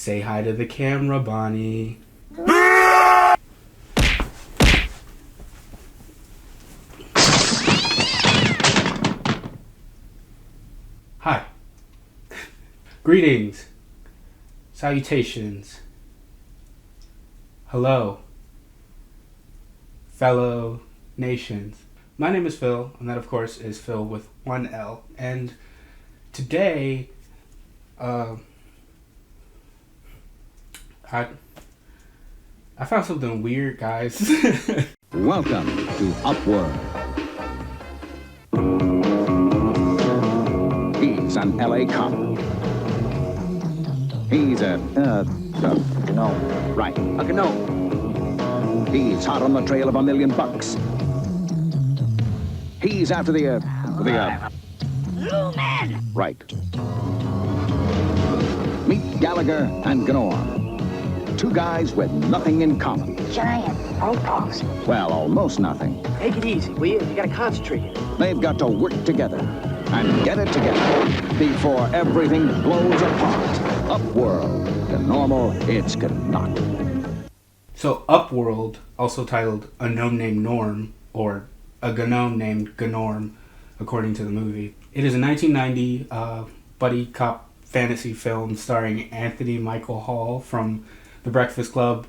Say hi to the camera, Bonnie. Hi. Greetings. Salutations. Hello. Fellow nations. My name is Phil, and that of course is Phil with one L. And today, I found something weird, guys. Welcome to Upworld. He's an LA cop. He's a GNOME. Right, a GNOME. He's hot on the trail of $1 million. He's after the Lumen. Right. Meet Gallagher and GNOME. Two guys with nothing in common. Giant robots. Well, almost nothing. Take it easy, will you? You gotta concentrate. They've got to work together and get it together before everything blows apart. Upworld. The normal, it's not. So Upworld, also titled A Gnome Named Norm, or A Gnome Named GNOME, according to the movie. It is a 1990 buddy cop fantasy film starring Anthony Michael Hall from The Breakfast Club,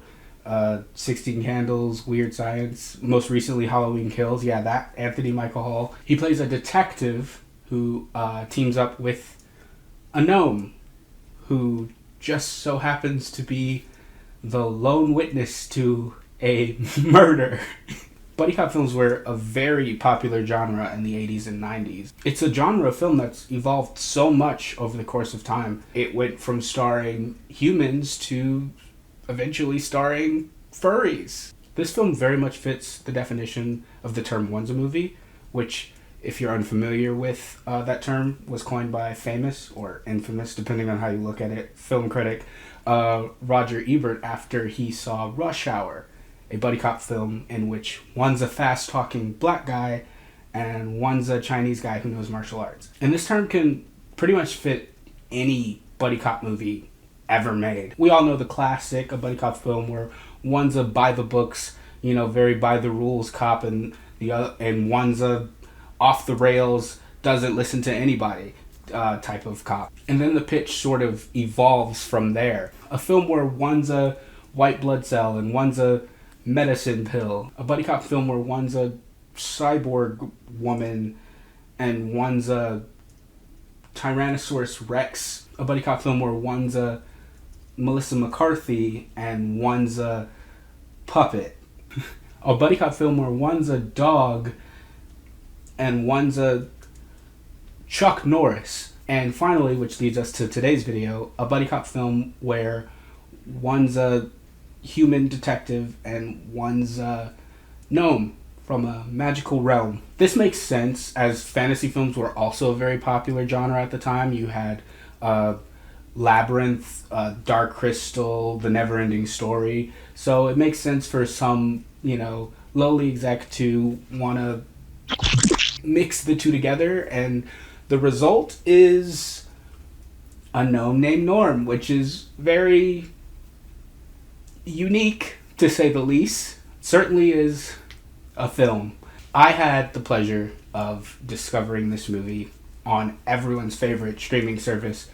16 Candles, Weird Science, most recently Halloween Kills. Yeah, that Anthony Michael Hall. He plays a detective who teams up with a gnome who just so happens to be the lone witness to a murder. Buddy cop films were a very popular genre in the 80s and 90s. It's a genre of film that's evolved so much over the course of time. It went from starring humans to eventually starring furries. This film very much fits the definition of the term onesie movie, which, if you're unfamiliar with that term, was coined by famous or infamous, depending on how you look at it, film critic Roger Ebert after he saw Rush Hour, a buddy cop film in which one's a fast-talking black guy and one's a Chinese guy who knows martial arts. And this term can pretty much fit any buddy cop movie ever made. We all know the classic, a buddy cop film where one's a by-the-books, very by-the-rules cop, and one's a off-the-rails, doesn't listen to anybody type of cop. And then the pitch sort of evolves from there. A film where one's a white blood cell and one's a medicine pill. A buddy cop film where one's a cyborg woman and one's a Tyrannosaurus Rex. A buddy cop film where one's a Melissa McCarthy and one's a puppet. A buddy cop film where one's a dog and one's a Chuck Norris. And finally, which leads us to today's video, a buddy cop film where one's a human detective and one's a gnome from a magical realm. This makes sense as fantasy films were also a very popular genre at the time. You had Labyrinth, Dark Crystal, The Neverending Story. So it makes sense for some, lowly exec to want to mix the two together, and the result is A Gnome Named Norm, which is very unique, to say the least. Certainly is a film. I had the pleasure of discovering this movie on everyone's favorite streaming service,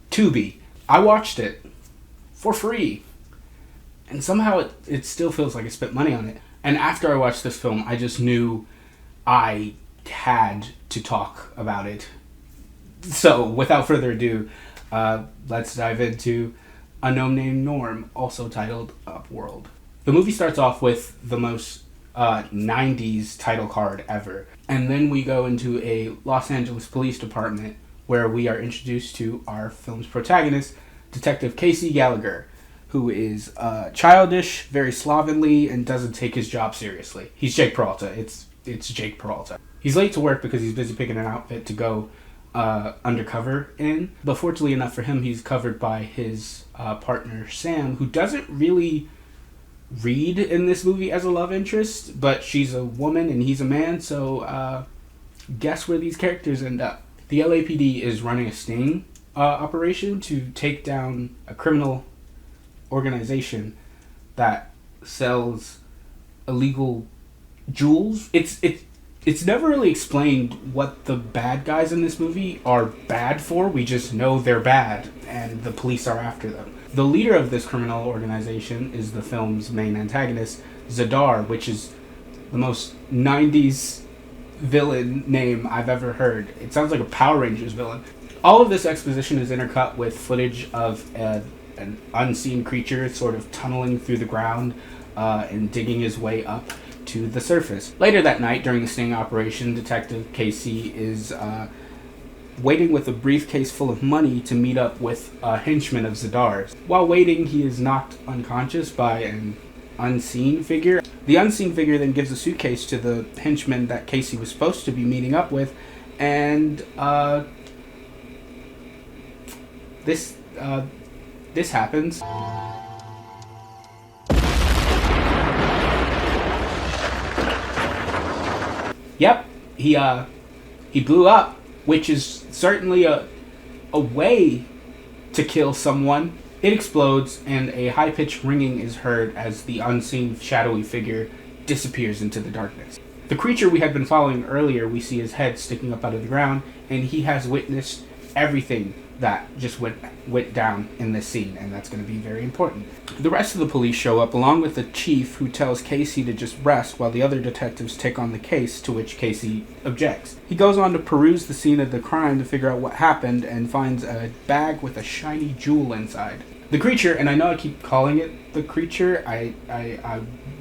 Tubi. I watched it for free, and somehow it still feels like I spent money on it. And after I watched this film, I just knew I had to talk about it. So without further ado, let's dive into A Gnome Named Norm, also titled Upworld. The movie starts off with the most 90s title card ever. And then we go into a Los Angeles Police Department where we are introduced to our film's protagonist, Detective Casey Gallagher, who is childish, very slovenly, and doesn't take his job seriously. He's Jake Peralta. It's Jake Peralta. He's late to work because he's busy picking an outfit to go undercover in. But fortunately enough for him, he's covered by his partner, Sam, who doesn't really read in this movie as a love interest, but she's a woman and he's a man, so guess where these characters end up. The LAPD is running a sting operation to take down a criminal organization that sells illegal jewels. It's never really explained what the bad guys in this movie are bad for. We just know they're bad, and the police are after them. The leader of this criminal organization is the film's main antagonist, Zadar, which is the most 90s villain name I've ever heard. It sounds like a Power Rangers villain. All of this exposition is intercut with footage of an unseen creature sort of tunneling through the ground and digging his way up to the surface. Later that night, during the sting operation, Detective Casey is waiting with a briefcase full of money to meet up with a henchman of Zadar's. While waiting, he is knocked unconscious by an unseen figure. The unseen figure then gives a suitcase to the henchman that Casey was supposed to be meeting up with, and this happens. Yep, he blew up, which is certainly a way to kill someone. It explodes, and a high-pitched ringing is heard as the unseen shadowy figure disappears into the darkness. The creature we had been following earlier, we see his head sticking up out of the ground, and he has witnessed everything that just went down in this scene, and that's going to be very important. The rest of the police show up, along with the chief, who tells Casey to just rest while the other detectives take on the case, to which Casey objects. He goes on to peruse the scene of the crime to figure out what happened, and finds a bag with a shiny jewel inside. The creature, and I know I keep calling it the creature, I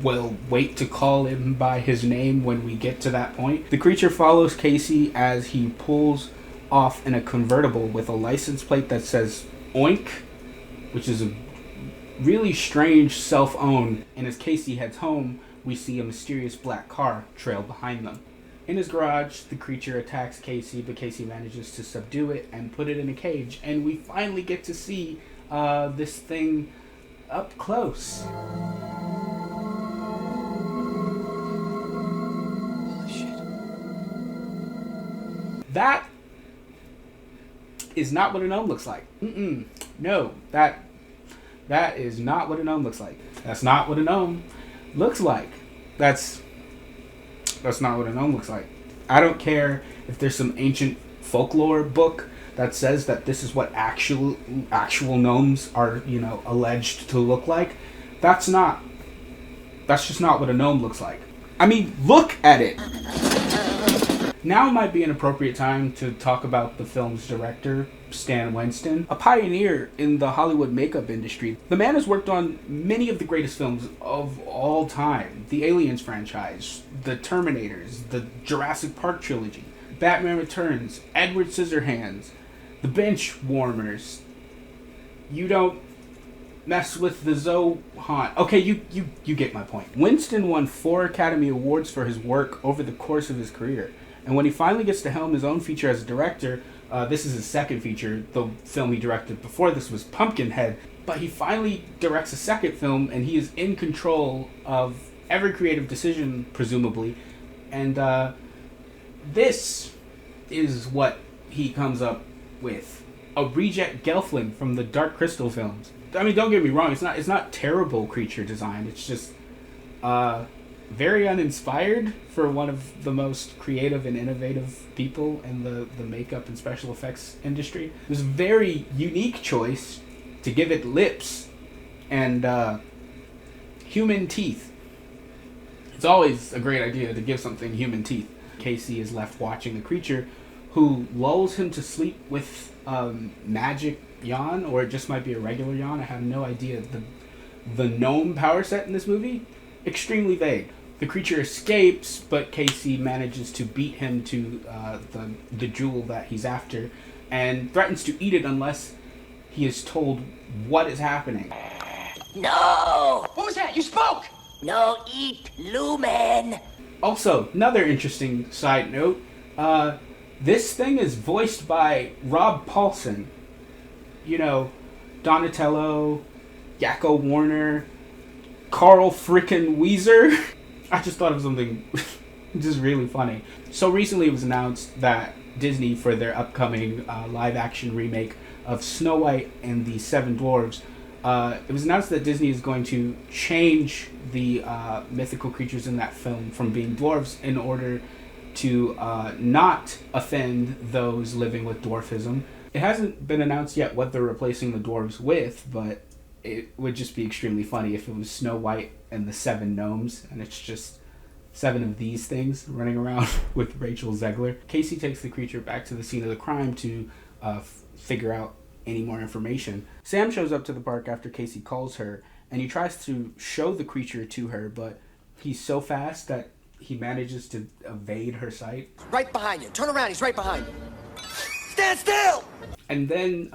will wait to call him by his name when we get to that point. The creature follows Casey as he pulls off in a convertible with a license plate that says Oink, which is a really strange self-own, and as Casey heads home, we see a mysterious black car trail behind them. In his garage, the creature attacks Casey, but Casey manages to subdue it and put it in a cage, and we finally get to see this thing up close. Holy shit. That is not what a gnome looks like. No, that is not what a gnome looks like. That's not what a gnome looks like. That's not what a gnome looks like. I don't care if there's some ancient folklore book that says that this is what actual gnomes are, alleged to look like. That's just not what a gnome looks like. I mean, look at it. Now might be an appropriate time to talk about the film's director, Stan Winston, a pioneer in the Hollywood makeup industry. The man has worked on many of the greatest films of all time. The Aliens franchise, The Terminators, the Jurassic Park trilogy, Batman Returns, Edward Scissorhands, The Bench Warmers. You don't mess with the Zohan. Okay, you get my point. Winston won 4 Academy Awards for his work over the course of his career. And when he finally gets to helm his own feature as a director, this is his second feature. The film he directed before this was Pumpkinhead. But he finally directs a second film, and he is in control of every creative decision, presumably. And this is what he comes up with. A reject Gelfling from the Dark Crystal films. I mean, don't get me wrong, it's not terrible creature design. It's just very uninspired for one of the most creative and innovative people in the makeup and special effects industry. It was a very unique choice to give it lips and human teeth. It's always a great idea to give something human teeth. Casey is left watching the creature, who lulls him to sleep with magic yawn, or it just might be a regular yawn. I have no idea. The gnome power set in this movie, extremely vague. The creature escapes, but Casey manages to beat him to the jewel that he's after, and threatens to eat it unless he is told what is happening. No! What was that? You spoke! No eat lumen! Also, another interesting side note, this thing is voiced by Rob Paulson. You know, Donatello, Yakko Warner, Carl frickin' Weezer. I just thought of something just really funny. So recently it was announced that Disney for their upcoming live-action remake of Snow White and the Seven Dwarfs. It was announced that Disney is going to change the mythical creatures in that film from being dwarves in order to not offend those living with dwarfism. It hasn't been announced yet what they're replacing the dwarves with, but it would just be extremely funny if it was Snow White and the seven gnomes, and it's just seven of these things running around with Rachel Zegler. Casey takes the creature back to the scene of the crime to figure out any more information. Sam shows up to the park after Casey calls her, and he tries to show the creature to her, but he's so fast that he manages to evade her sight. Right behind you. Turn around, he's right behind you. Stand still! And then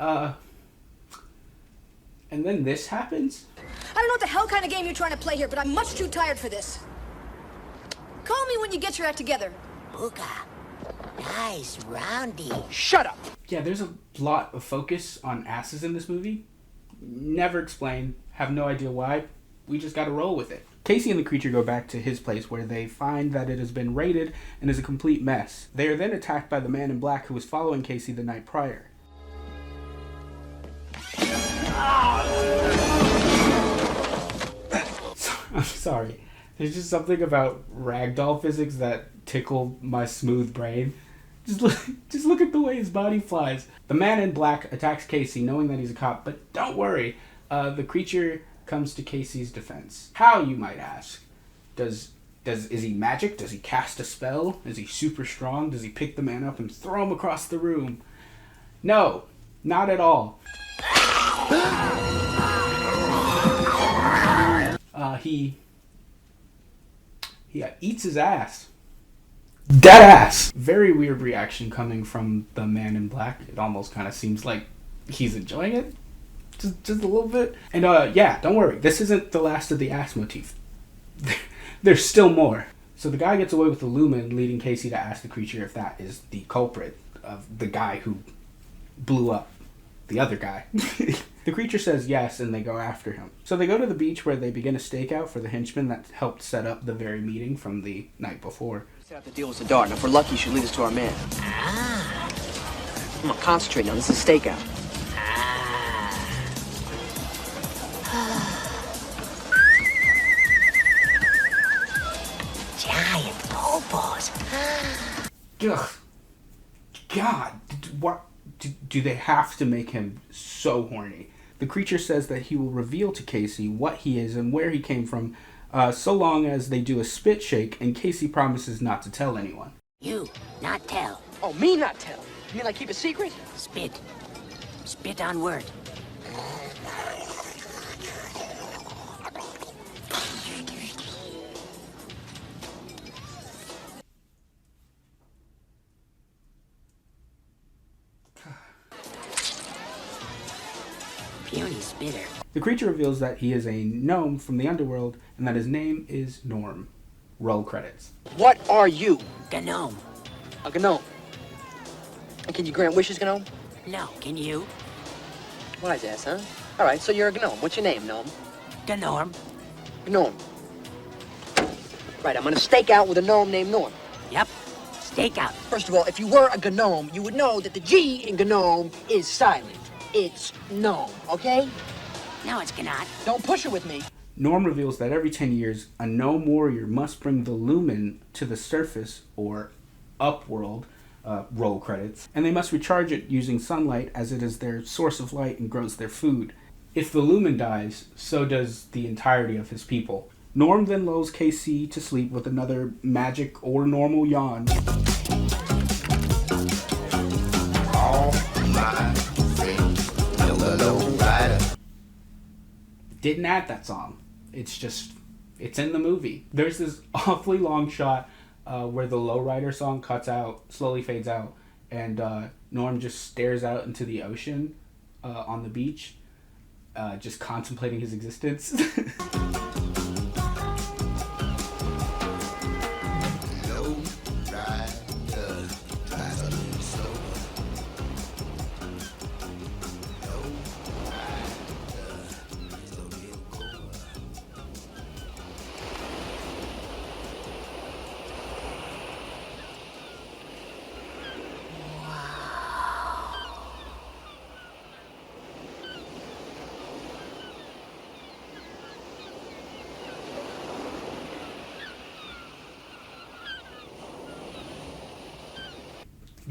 this happens. I don't know what the hell kind of game you're trying to play here, but I'm much too tired for this. Call me when you get your act together. Booga. Nice, Roundy. Shut up! Yeah, there's a lot of focus on asses in this movie. Never explained. Have no idea why. We just gotta roll with it. Casey and the creature go back to his place where they find that it has been raided and is a complete mess. They are then attacked by the man in black who was following Casey the night prior. I'm sorry. There's just something about ragdoll physics that tickle my smooth brain. Just look at the way his body flies. The man in black attacks Casey knowing that he's a cop, but don't worry. The creature comes to Casey's defense. How, you might ask? Is he magic? Does he cast a spell? Is he super strong? Does he pick the man up and throw him across the room? No, not at all. He eats his ass. Dead ass. Very weird reaction coming from the man in black. It almost kind of seems like he's enjoying it. Just a little bit. And yeah, don't worry. This isn't the last of the ass motif. There's still more. So the guy gets away with the lumen, leading Casey to ask the creature if that is the culprit of the guy who blew up the other guy. The creature says yes, and they go after him. So they go to the beach where they begin a stakeout for the henchman that helped set up the very meeting from the night before. Set up the deal with the dart. Now, if we're lucky, she'll lead us to our man. Come on, concentrate now. This is a stakeout. Giant popos. Ugh. God, what? Do they have to make him so horny? The creature says that he will reveal to Casey what he is and where he came from, so long as they do a spit shake, and Casey promises not to tell anyone. You, not tell. Oh, me not tell? You mean like keep a secret? Spit. Spit on word. Puny spitter. The creature reveals that he is a gnome from the underworld and that his name is Norm. Roll credits. What are you? GNOME. A gnome. And can you grant wishes, gnome? No, can you? Wise ass, huh? All right, so you're a gnome. What's your name, gnome? GNOME. Gnome. Right, I'm gonna stake out with a gnome named Norm. Yep. Stakeout. First of all, if you were a gnome, you would know that the G in gnome is silent. It's gnome, okay? No, it's cannot. Don't push it with me. Norm reveals that every 10 years, a gnome warrior must bring the lumen to the surface, or upworld, roll credits, and they must recharge it using sunlight as it is their source of light and grows their food. If the lumen dies, so does the entirety of his people. Norm then lulls KC to sleep with another magic or normal yawn. Didn't add that song. It's in the movie. There's this awfully long shot where the lowrider song cuts out, slowly fades out, and Norm just stares out into the ocean on the beach, just contemplating his existence.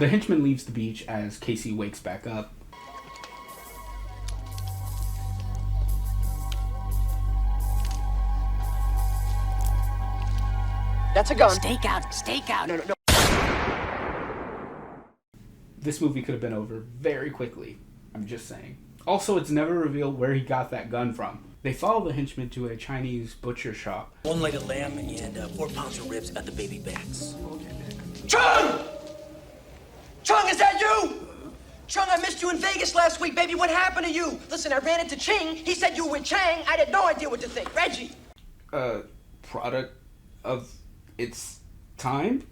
The henchman leaves the beach as Casey wakes back up. That's a gun. Stake out, stake out. No. This movie could have been over very quickly. I'm just saying. Also, it's never revealed where he got that gun from. They follow the henchman to a Chinese butcher shop. 1 leg of lamb and 4 pounds of ribs at the baby backs. Chung! Chung, is that you? Chung, I missed you in Vegas last week, baby. What happened to you? Listen, I ran into Ching. He said you were with Chang. I had no idea what to think. Reggie. Product of its time?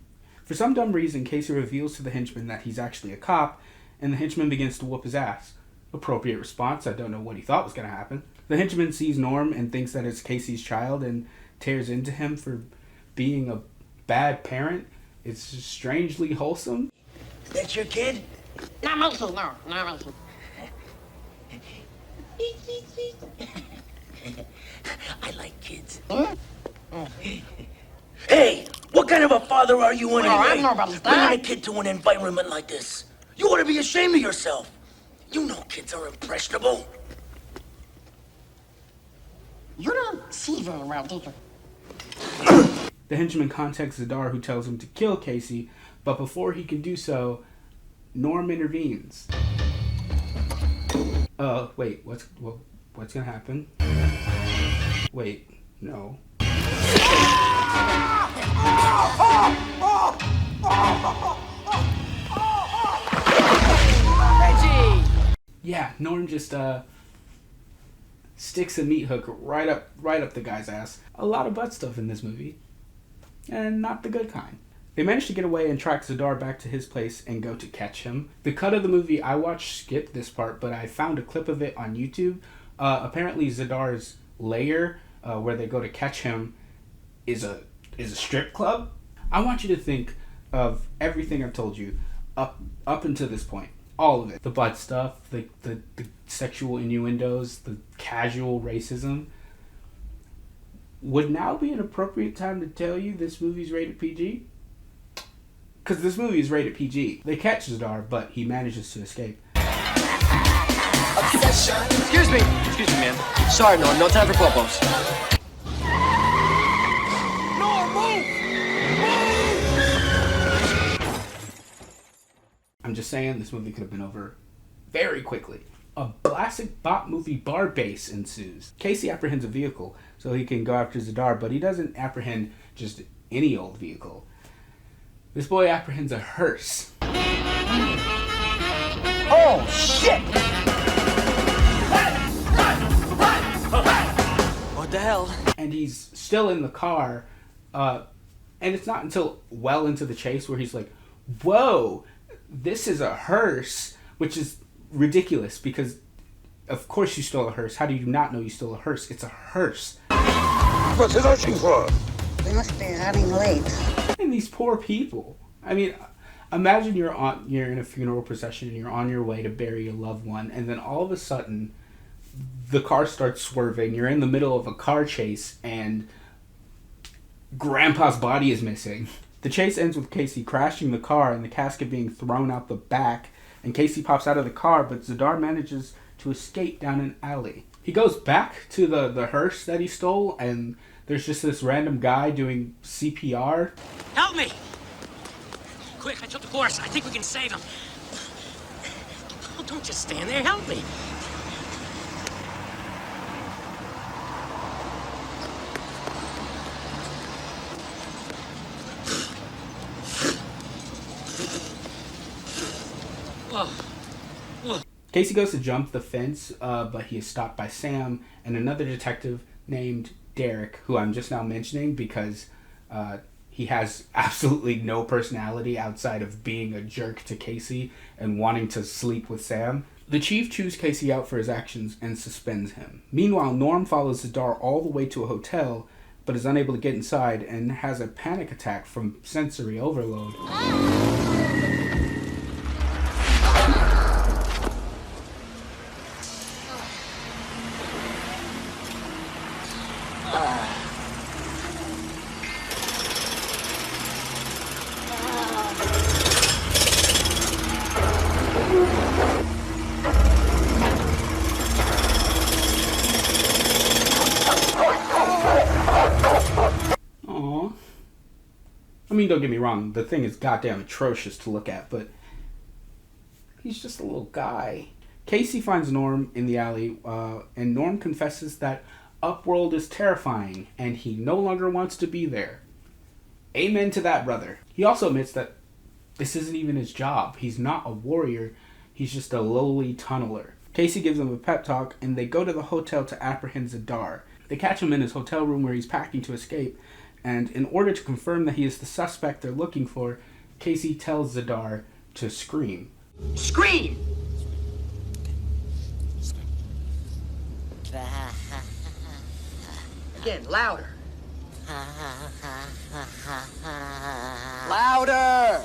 For some dumb reason, Casey reveals to the henchman that he's actually a cop, and the henchman begins to whoop his ass. Appropriate response. I don't know what he thought was going to happen. The henchman sees Norm and thinks that it's Casey's child and tears into him for being a bad parent. It's just strangely wholesome. That's your kid? Not mostly, no, not mostly. I like kids. Hey, what kind of a father are you anyway? I don't know about that. Bringing a kid to an environment like this. You ought to be ashamed of yourself. You know kids are impressionable. You don't see very well, do you? The henchman contacts Zadar, who tells him to kill Casey, but before he can do so, Norm intervenes. Wait, what's gonna happen? Wait, no. Reggie! Yeah, Norm just sticks a meat hook right up the guy's ass. A lot of butt stuff in this movie, and not the good kind. They manage to get away and track Zadar back to his place and go to catch him. The cut of the movie I watched skipped this part, but I found a clip of it on YouTube. Apparently Zadar's lair, where they go to catch him, is a strip club. I want you to think of everything I've told you up until this point. All of it. The butt stuff, the sexual innuendos, the casual racism. Would now be an appropriate time to tell you this movie's rated PG? Because this movie is rated PG. They catch Zadar, but he manages to escape. Excuse me, man. Sorry, Norm. No time for popos. Norm, move! I'm just saying, this movie could have been over very quickly. A classic bot movie bar base ensues. Casey apprehends a vehicle so he can go after Zadar, but he doesn't apprehend just any old vehicle. This boy apprehends a hearse. Oh, shit! What the hell? And he's still in the car, and it's not until well into the chase where he's like, whoa, this is a hearse, which is ridiculous because of course you stole a hearse. How do you not know you stole a hearse? It's a hearse. We must be running late. And these poor people. I mean, imagine you're in a funeral procession and you're on your way to bury a loved one, and then all of a sudden the car starts swerving. You're in the middle of a car chase and Grandpa's body is missing. The chase ends with Casey crashing the car and the casket being thrown out the back, and Casey pops out of the car, but Zadar manages to escape down an alley. He goes back to the hearse that he stole, and there's just this random guy doing CPR. Help me! Quick, I took the horse. I think we can save him. Oh, don't just stand there. Help me. Casey goes to jump the fence, but he is stopped by Sam and another detective named Derek, who I'm just now mentioning because he has absolutely no personality outside of being a jerk to Casey and wanting to sleep with Sam. The chief chews Casey out for his actions and suspends him. Meanwhile, Norm follows Zadar all the way to a hotel, but is unable to get inside and has a panic attack from sensory overload. mean, don't get me wrong, the thing is goddamn atrocious to look at, but he's just a little guy. Casey finds Norm in the alley, and Norm confesses that Upworld is terrifying, and he no longer wants to be there. Amen to that, brother. He also admits that this isn't even his job. He's not a warrior. He's just a lowly tunneler. Casey gives him a pep talk, and they go to the hotel to apprehend Zadar. They catch him in his hotel room where he's packing to escape, and in order to confirm that he is the suspect they're looking for, Casey tells Zadar to scream. Scream! Again, louder. Louder!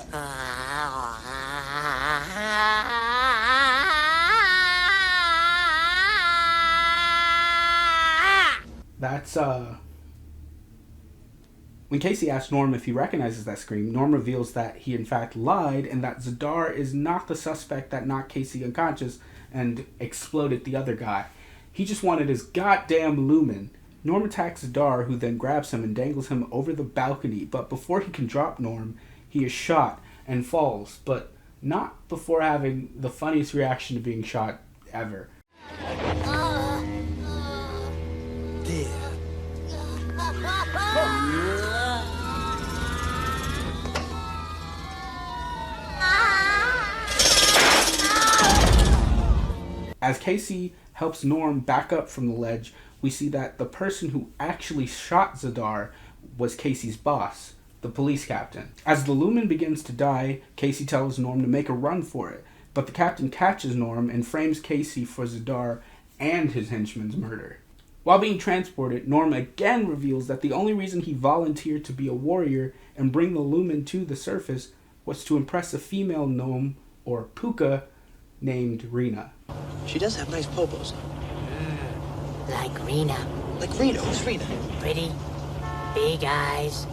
That's, When Casey asks Norm if he recognizes that scream, Norm reveals that he in fact lied and that Zadar is not the suspect that knocked Casey unconscious and exploded the other guy. He just wanted his goddamn lumen. Norm attacks Zadar, who then grabs him and dangles him over the balcony, but before he can drop Norm, he is shot and falls, but not before having the funniest reaction to being shot ever. As Casey helps Norm back up from the ledge, we see that the person who actually shot Zadar was Casey's boss, the police captain. As the lumen begins to die, Casey tells Norm to make a run for it, but the captain catches Norm and frames Casey for Zadar and his henchman's murder. While being transported, Norm again reveals that the only reason he volunteered to be a warrior and bring the lumen to the surface was to impress a female gnome, or puka, named Rena. She does have nice popos. Like Rena. Like Rena? Who's Rena? Pretty, big eyes,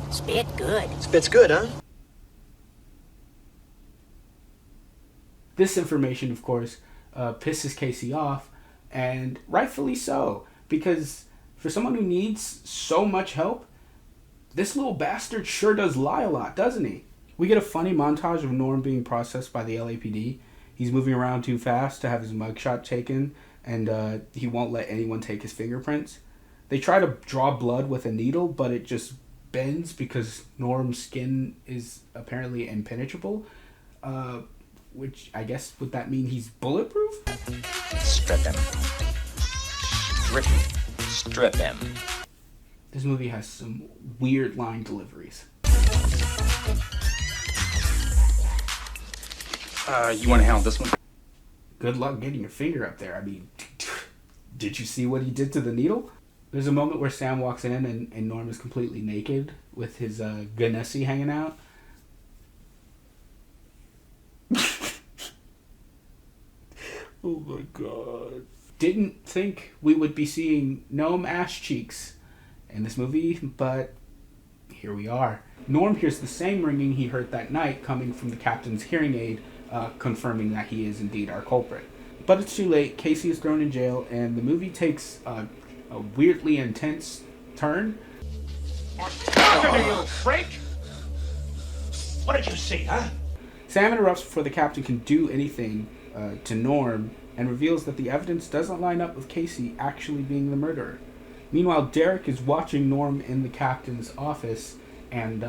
spit good. Spits good, huh? This information, of course, pisses Casey off, and rightfully so, because for someone who needs so much help, this little bastard sure does lie a lot, doesn't he? We get a funny montage of Norm being processed by the LAPD. He's moving around too fast to have his mugshot taken, and he won't let anyone take his fingerprints. They try to draw blood with a needle, but it just bends because Norm's skin is apparently impenetrable. Which, I guess, would that mean he's bulletproof? Strip him. Strip him. This movie has some weird line deliveries. You want to handle this one? Good luck getting your finger up there. I mean, did you see what he did to the needle? There's a moment where Sam walks in and Norm is completely naked with his Ganassi hanging out. Oh my god. Didn't think we would be seeing gnome ass cheeks in this movie, but here we are. Norm hears the same ringing he heard that night coming from the captain's hearing aid, confirming that he is indeed our culprit. But it's too late. Casey is thrown in jail, and the movie takes a weirdly intense turn. You freak! What did you see, huh? Sam interrupts before the captain can do anything to Norm and reveals that the evidence doesn't line up with Casey actually being the murderer. Meanwhile, Derek is watching Norm in the captain's office, and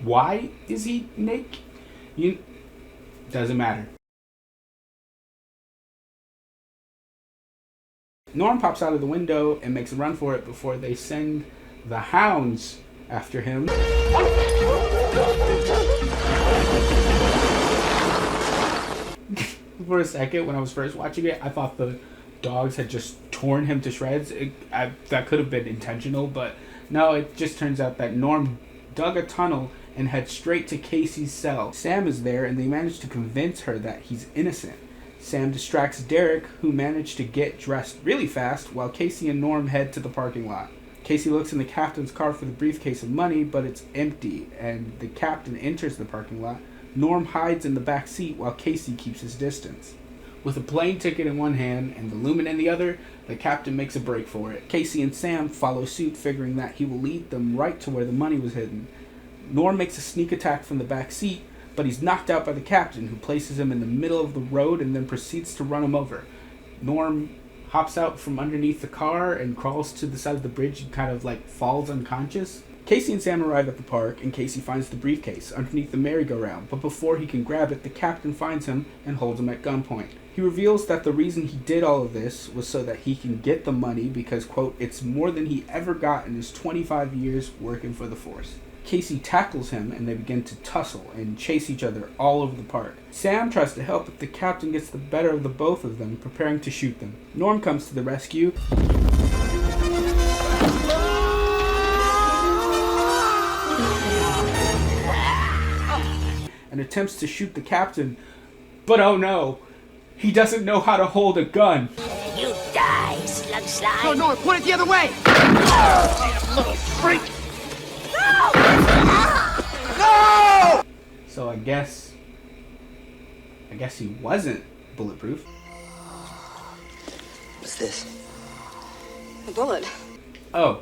why is he naked? Doesn't matter. Norm pops out of the window and makes a run for it before they send the hounds after him. For a second, when I was first watching it, I thought the dogs had just torn him to shreds. That could have been intentional, but no, it just turns out that Norm dug a tunnel and head straight to Casey's cell. Sam is there, and they manage to convince her that he's innocent. Sam distracts Derek, who managed to get dressed really fast, while Casey and Norm head to the parking lot. Casey looks in the captain's car for the briefcase of money, but it's empty, and the captain enters the parking lot. Norm hides in the back seat while Casey keeps his distance. With a plane ticket in one hand and the lumen in the other, the captain makes a break for it. Casey and Sam follow suit, figuring that he will lead them right to where the money was hidden. Norm makes a sneak attack from the back seat, but he's knocked out by the captain, who places him in the middle of the road and then proceeds to run him over. Norm hops out from underneath the car and crawls to the side of the bridge and kind of like falls unconscious. Casey and Sam arrive at the park, and Casey finds the briefcase underneath the merry-go-round, but before he can grab it, the captain finds him and holds him at gunpoint. He reveals that the reason he did all of this was so that he can get the money because, quote, it's more than he ever got in his 25 years working for the Force. Casey tackles him, and they begin to tussle and chase each other all over the park. Sam tries to help, but the captain gets the better of the both of them, preparing to shoot them. Norm comes to the rescue and attempts to shoot the captain, but oh no, he doesn't know how to hold a gun. You die, slug slide. No, point it the other way! Little freak! No! So I guess he wasn't bulletproof. What's this? A bullet. Oh.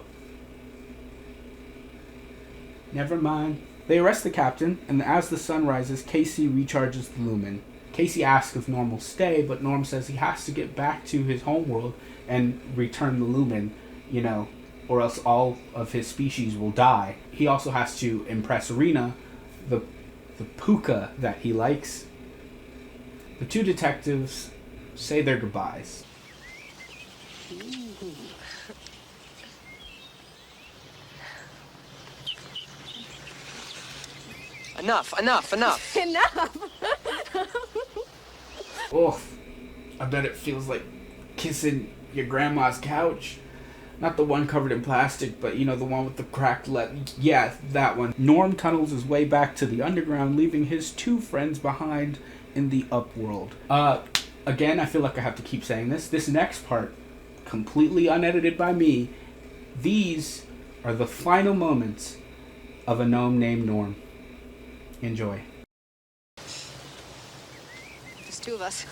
Never mind. They arrest the captain, and as the sun rises, Casey recharges the lumen. Casey asks if Norm will stay, but Norm says he has to get back to his homeworld and return the lumen, or else all of his species will die. He also has to impress Rena, the puka that he likes. The two detectives say their goodbyes. Enough. Enough! Oh, I bet it feels like kissing your grandma's couch. Not the one covered in plastic, but the one with the cracked yeah, that one. Norm tunnels his way back to the underground, leaving his two friends behind in the upworld. Again, I feel like I have to keep saying this. This next part, completely unedited by me, these are the final moments of a gnome named Norm. Enjoy. Just two of us.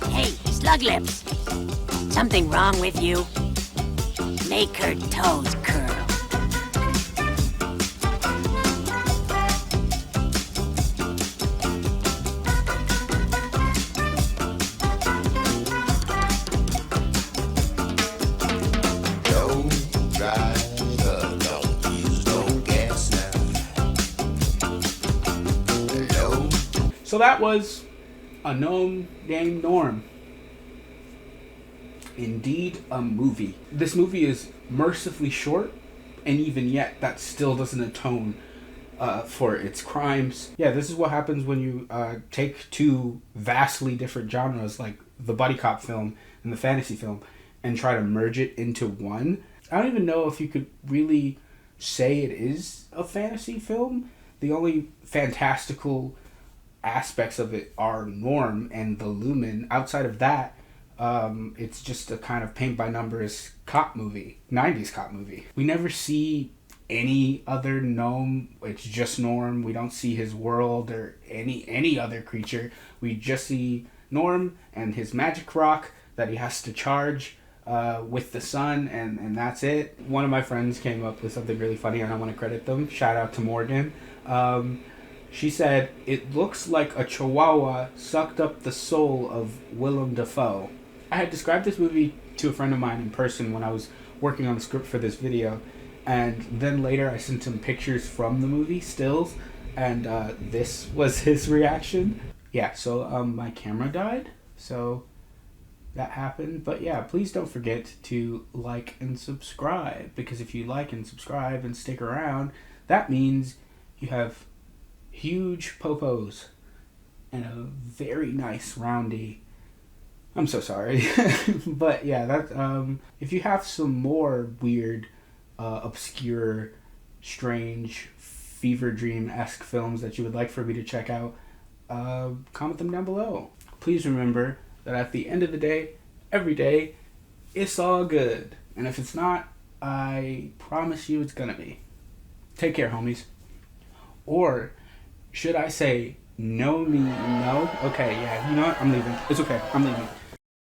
Hey, slug lips. Something wrong with you? Make her toes curl. So that was A Gnome Named Norm. Indeed, a movie. This movie is mercifully short, and even yet, that still doesn't atone for its crimes. Yeah, this is what happens when you take two vastly different genres, like the buddy cop film and the fantasy film, and try to merge it into one. I don't even know if you could really say it is a fantasy film. The only fantastical aspects of it are Norm and the lumen. Outside of that, it's just a kind of paint by numbers cop movie, 90s cop movie. We never see any other gnome. It's just Norm. We don't see his world or any other creature. We just see Norm and his magic rock that he has to charge with the sun, and that's it. One of my friends came up with something really funny, and I want to credit them. Shout out to Morgan. She said, "It looks like a chihuahua sucked up the soul of Willem Dafoe." I had described this movie to a friend of mine in person when I was working on the script for this video, and then later I sent him pictures from the movie, stills, and this was his reaction. Yeah, so my camera died, so that happened. But yeah, please don't forget to like and subscribe, because if you like and subscribe and stick around, that means you have huge popos and a very nice roundy. I'm so sorry. But yeah, that if you have some more weird, obscure, strange, fever dream-esque films that you would like for me to check out, comment them down below. Please remember that at the end of the day, every day, it's all good. And if it's not, I promise you it's gonna be. take care, homies. Or should I say, no me no? Okay, yeah, you know what? I'm leaving. It's okay. I'm leaving.